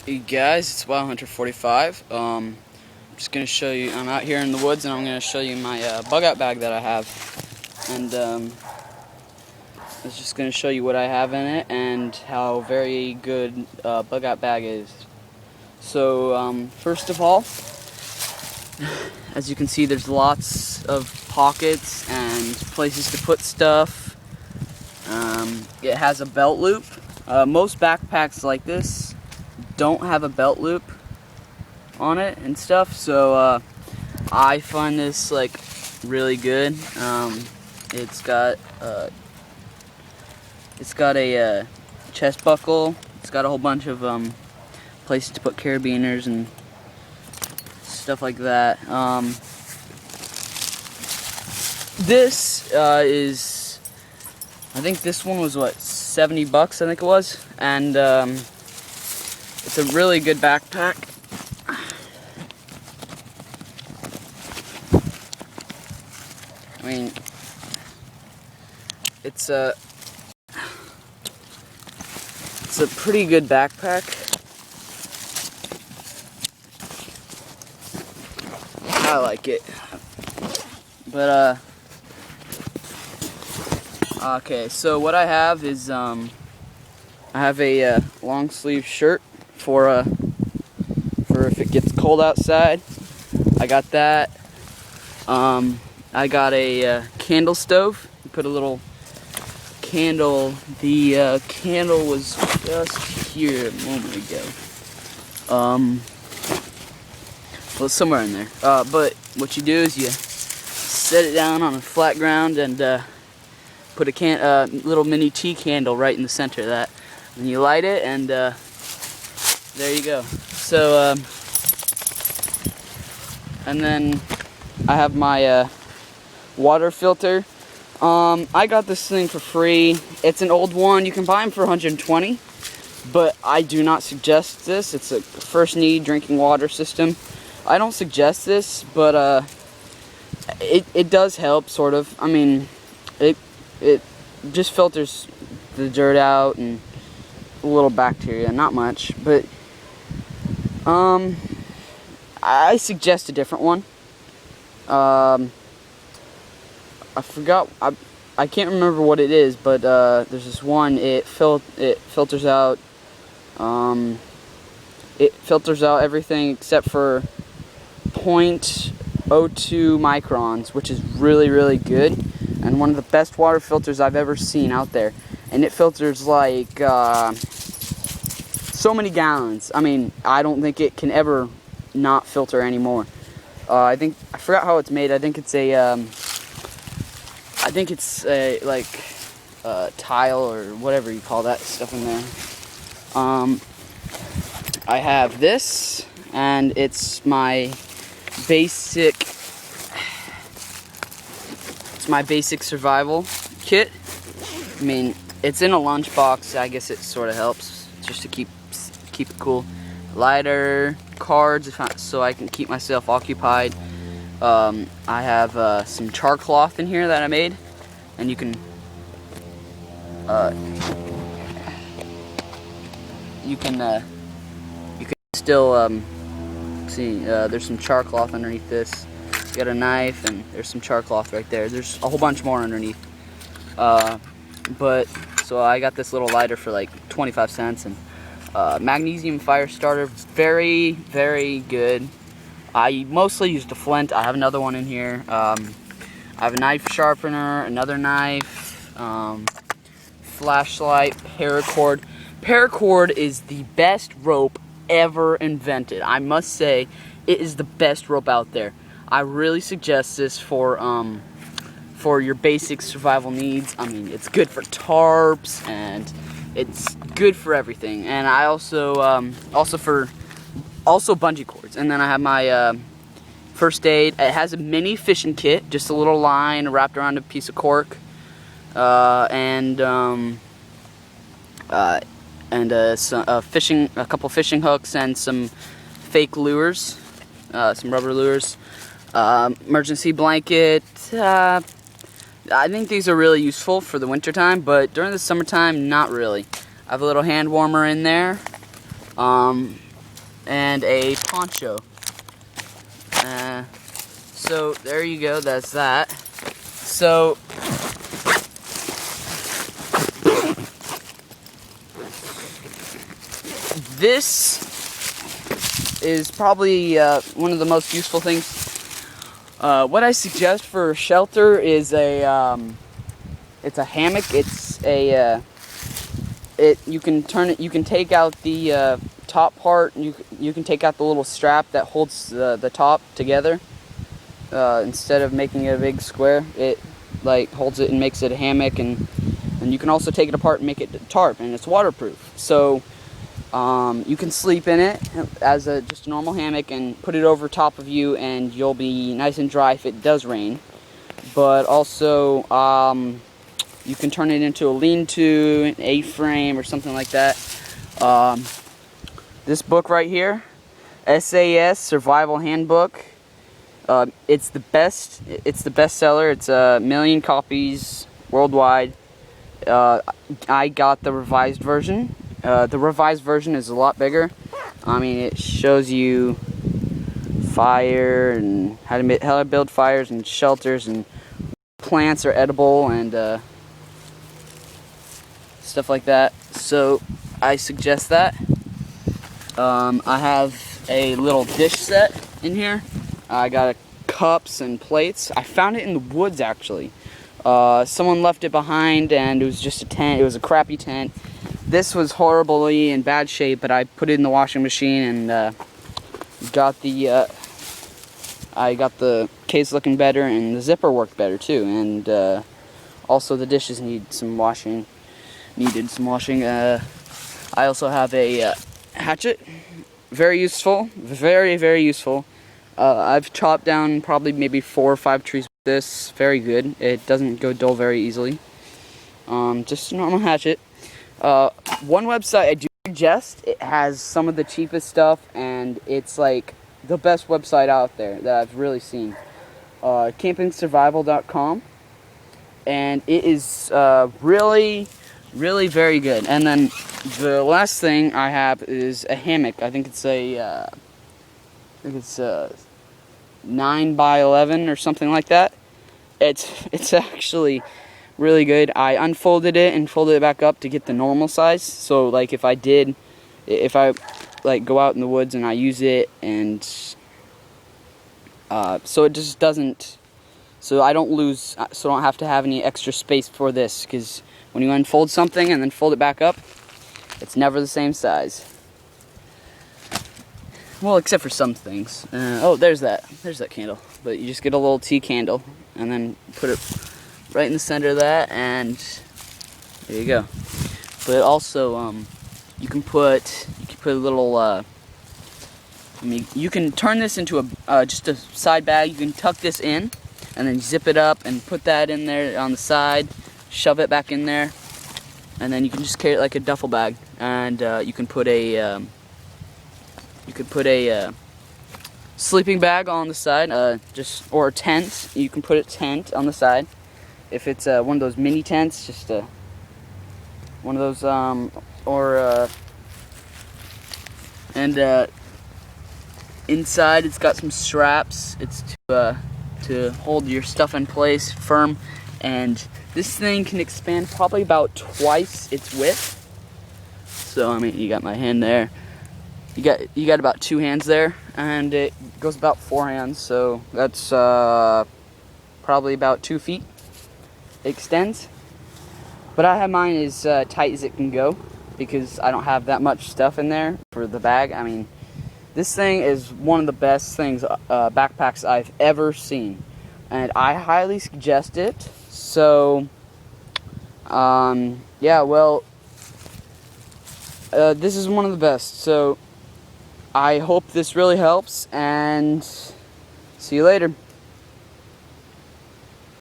Hey guys, it's Wild Hunter 45. I'm just gonna show you. I'm out here in the woods, and I'm gonna show you my bug out bag that I have. And I was just gonna show you what I have in it and how very good bug out bag is. So first of all, as you can see, there's lots of pockets and places to put stuff. It has a belt loop. Most backpacks like this don't have a belt loop on it and stuff, so I find this like really good. It's got a chest buckle. It's got a whole bunch of places to put carabiners and stuff like that. This is, I think this one was what, $70 I think it was, and it's a really good backpack. I mean, it's a pretty good backpack. I like it. But okay, so what I have is I have a long sleeve shirt for if it gets cold outside. I got that. I got a candle stove. You put a little candle. The candle was just here a moment ago. Well, it's somewhere in there. But what you do is you set it down on a flat ground and put a little mini tea candle right in the center of that. And you light it, and there you go. So, and then I have my water filter. I got this thing for free. It's an old one. You can buy them for 120, but I do not suggest this. It's a first need drinking water system. I don't suggest this, but it does help, sort of. I mean, it just filters the dirt out and a little bacteria, not much, but I suggest a different one. I forgot. I can't remember what it is, but there's this one. It filters out. It filters out everything except for 0.02 microns, which is really, really good, and one of the best water filters I've ever seen out there. And it filters like so many gallons. I mean, I don't think it can ever not filter anymore. I forgot how it's made. I think it's like tile or whatever you call that stuff in there. I have this, and it's my basic survival kit. I mean, it's in a lunchbox. I guess it sort of helps just to keep it cool. Lighter, cards, so I can keep myself occupied. I have some char cloth in here that I made, and you can still see. There's some char cloth underneath this. You got a knife, and there's some char cloth right there. There's a whole bunch more underneath. But so I got this little lighter for like 25 cents, and magnesium fire starter, very, very good. I mostly used a flint. I have another one in here. I have a knife sharpener, another knife, flashlight, paracord. Paracord is the best rope ever invented. I must say, it is the best rope out there. I really suggest this for your basic survival needs. I mean, it's good for tarps, and it's good for everything. And I also bungee cords. And then I have my first aid. It has a mini fishing kit, just a little line wrapped around a piece of cork, and a couple fishing hooks, and some fake lures, some rubber lures. Emergency blanket. I think these are really useful for the winter time, but during the summertime, not really. I have a little hand warmer in there. and a poncho. So there you go, that's that. So this is probably one of the most useful things. What I suggest for shelter is it's a hammock. You can turn it. You can take out the top part. You can take out the little strap that holds the top together. Instead of making it a big square, it like holds it and makes it a hammock, and you can also take it apart and make it a tarp, and it's waterproof. So you can sleep in it as just a normal hammock and put it over top of you, and you'll be nice and dry if it does rain. But also you can turn it into a lean-to, an A-frame, or something like that. This book right here, SAS Survival Handbook. It's the best. It's the bestseller. It's 1 million copies worldwide. I got the revised version. The revised version is a lot bigger. I mean, it shows you fire and how to build fires and shelters, and plants are edible and stuff like that. So I suggest that. I have a little dish set in here. I got cups and plates. I found it in the woods, actually. Someone left it behind, and it was just a tent. It was a crappy tent. This was horribly in bad shape, but I put it in the washing machine and I got the case looking better, and the zipper worked better too. And also the dishes needed some washing. I also have a hatchet. Very useful. Very, very useful. I've chopped down probably maybe 4 or 5 trees with this. Very good. It doesn't go dull very easily. Just a normal hatchet. One website I do suggest, it has some of the cheapest stuff, and it's like the best website out there that I've really seen. Campingsurvival.com, and it is really, really very good. And then the last thing I have is a hammock. I think it's a 9 by 11 or something like that. It's actually really good. I unfolded it and folded it back up to get the normal size. So like if I like go out in the woods and I use it, and so it just doesn't, so I don't have to have any extra space for this, because when you unfold something and then fold it back up, it's never the same size. Well, except for some things. Oh, there's that candle. But you just get a little tea candle and then put it right in the center of that, and there you go. But also, you can put a little. You can turn this into just a side bag. You can tuck this in, and then zip it up and put that in there on the side. Shove it back in there, and then you can just carry it like a duffel bag. And you can put a sleeping bag on the side, or a tent. You can put a tent on the side. If it's one of those mini tents, just one of those, inside it's got some straps. It's to hold your stuff in place firm, and this thing can expand probably about twice its width. So I mean, you got my hand there. You got about 2 hands there, and it goes about 4 hands, so that's probably about 2 feet. It extends, but I have mine as tight as it can go, because I don't have that much stuff in there for the bag. I mean, this thing is one of the best things, backpacks I've ever seen, and I highly suggest it. So, yeah, well, this is one of the best. So I hope this really helps, and see you later.